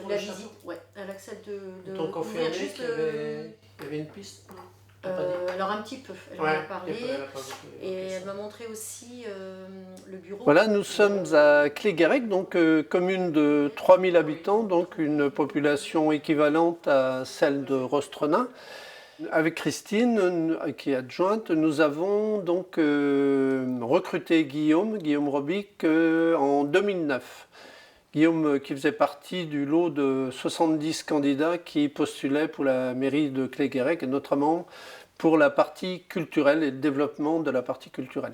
pour la visite. Ouais, elle accepte de Ils t'ont confirmé juste qu'il y avait une piste? alors un petit peu, elle m'en a parlé et elle m'a montré aussi le bureau. Voilà, nous sommes à Cléguérec, donc commune de 3000 habitants, donc une population équivalente à celle de Rostrenain. Avec Christine, qui est adjointe, nous avons donc recruté Guillaume Robic en 2009. Guillaume qui faisait partie du lot de 70 candidats qui postulaient pour la mairie de Cléguérec, et notamment pour la partie culturelle et le développement de la partie culturelle.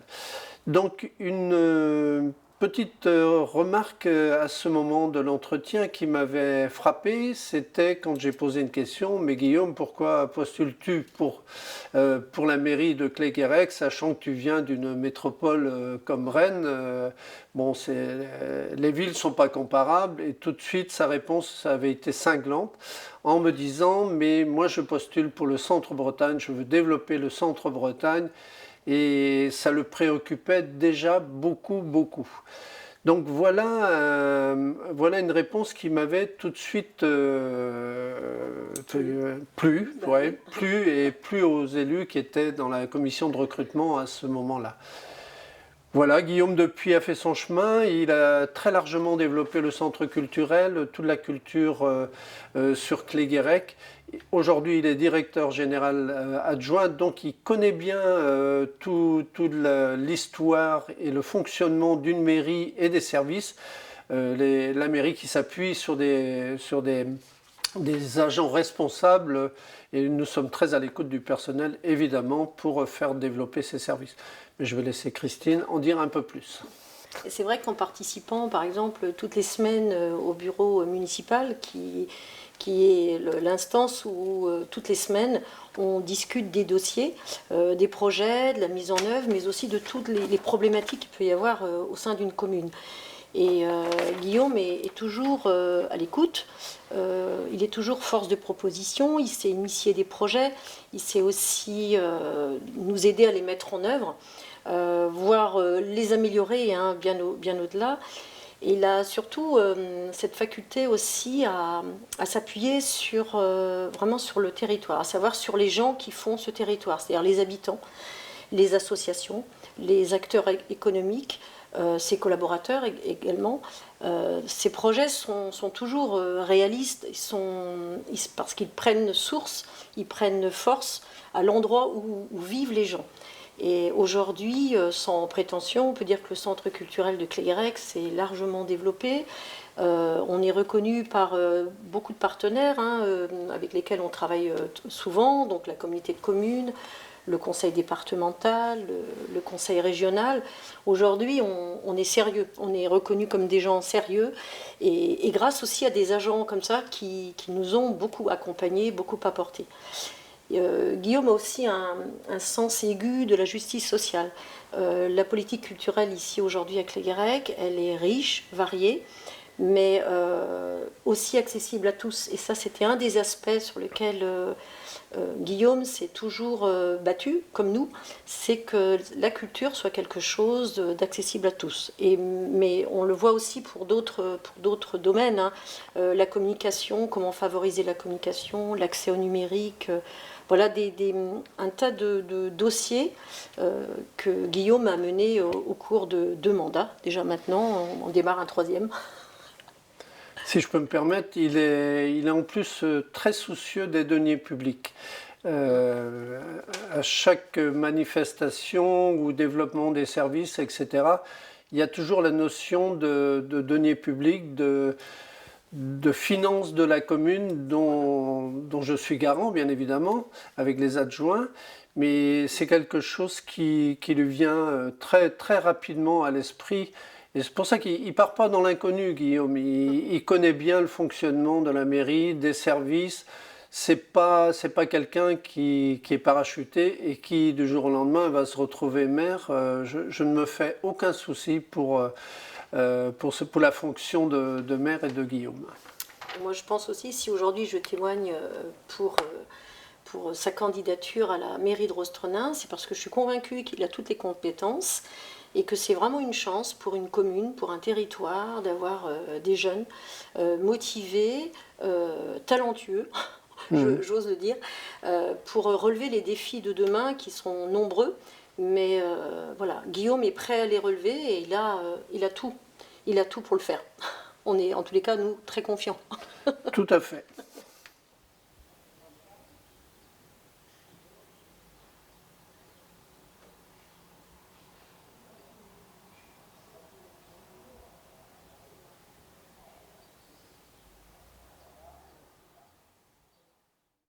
Donc une petite remarque à ce moment de l'entretien qui m'avait frappé, c'était quand j'ai posé une question, mais Guillaume, pourquoi postules-tu pour la mairie de Cléguérec, sachant que tu viens d'une métropole comme Rennes? Bon, les villes ne sont pas comparables, et tout de suite sa réponse avait été cinglante en me disant, mais moi je postule pour le Centre-Bretagne, je veux développer le Centre-Bretagne, et ça le préoccupait déjà beaucoup. Donc voilà une réponse qui m'avait tout de suite plu aux élus qui étaient dans la commission de recrutement à ce moment-là. Voilà, Guillaume depuis a fait son chemin, il a très largement développé le centre culturel, toute la culture sur Cléguérec. Aujourd'hui, il est directeur général adjoint, donc il connaît bien toute l'histoire et le fonctionnement d'une mairie et des services. La mairie qui s'appuie sur des agents responsables, et nous sommes très à l'écoute du personnel, évidemment, pour faire développer ces services. Mais je vais laisser Christine en dire un peu plus. C'est vrai qu'en participant, par exemple, toutes les semaines au bureau municipal, qui est l'instance où toutes les semaines on discute des dossiers, des projets, de la mise en œuvre, mais aussi de toutes les problématiques qu'il peut y avoir au sein d'une commune. Et Guillaume est toujours à l'écoute, il est toujours force de proposition, il sait initier des projets, il sait aussi nous aider à les mettre en œuvre, voire les améliorer bien au-delà. Et il a surtout cette faculté aussi à s'appuyer vraiment sur le territoire, à savoir sur les gens qui font ce territoire, c'est-à-dire les habitants, les associations, les acteurs économiques, ses collaborateurs également. Ces projets sont toujours réalistes, parce qu'ils prennent source, ils prennent force à l'endroit où vivent les gens. Et aujourd'hui, sans prétention, on peut dire que le centre culturel de Cléguérec s'est largement développé. On est reconnu par beaucoup de partenaires avec lesquels on travaille souvent, donc la communauté de communes, le conseil départemental, le conseil régional. Aujourd'hui, on est sérieux, on est reconnu comme des gens sérieux, et grâce aussi à des agents comme ça qui nous ont beaucoup accompagnés, beaucoup apporté. Guillaume a aussi un sens aigu de la justice sociale. La politique culturelle ici aujourd'hui à Cléguérec, elle est riche, variée, mais aussi accessible à tous. Et ça, c'était un des aspects sur lesquels Guillaume s'est toujours battu, comme nous, c'est que la culture soit quelque chose d'accessible à tous. Mais on le voit aussi pour d'autres domaines, la communication, comment favoriser la communication, l'accès au numérique, voilà un tas de dossiers que Guillaume a menés au cours de 2 mandats. Déjà maintenant, on démarre un 3e. Si je peux me permettre, il est en plus très soucieux des deniers publics. À chaque manifestation ou développement des services, etc., il y a toujours la notion de deniers publics, de finances de la commune dont je suis garant, bien évidemment, avec les adjoints. Mais c'est quelque chose qui lui vient très, très rapidement à l'esprit. Et c'est pour ça qu'il ne part pas dans l'inconnu, Guillaume. Il connaît bien le fonctionnement de la mairie, des services. C'est pas quelqu'un qui est parachuté et qui, du jour au lendemain, va se retrouver maire. Je ne me fais aucun souci pour la fonction de maire et de Guillaume. Moi, je pense aussi, si aujourd'hui je témoigne pour sa candidature à la mairie de Rostrenain, c'est parce que je suis convaincue qu'il a toutes les compétences et que c'est vraiment une chance pour une commune, pour un territoire, d'avoir des jeunes motivés, talentueux, j'ose le dire, pour relever les défis de demain qui seront nombreux. Mais voilà, Guillaume est prêt à les relever et il a tout pour le faire. On est en tous les cas, nous, très confiants. Tout à fait.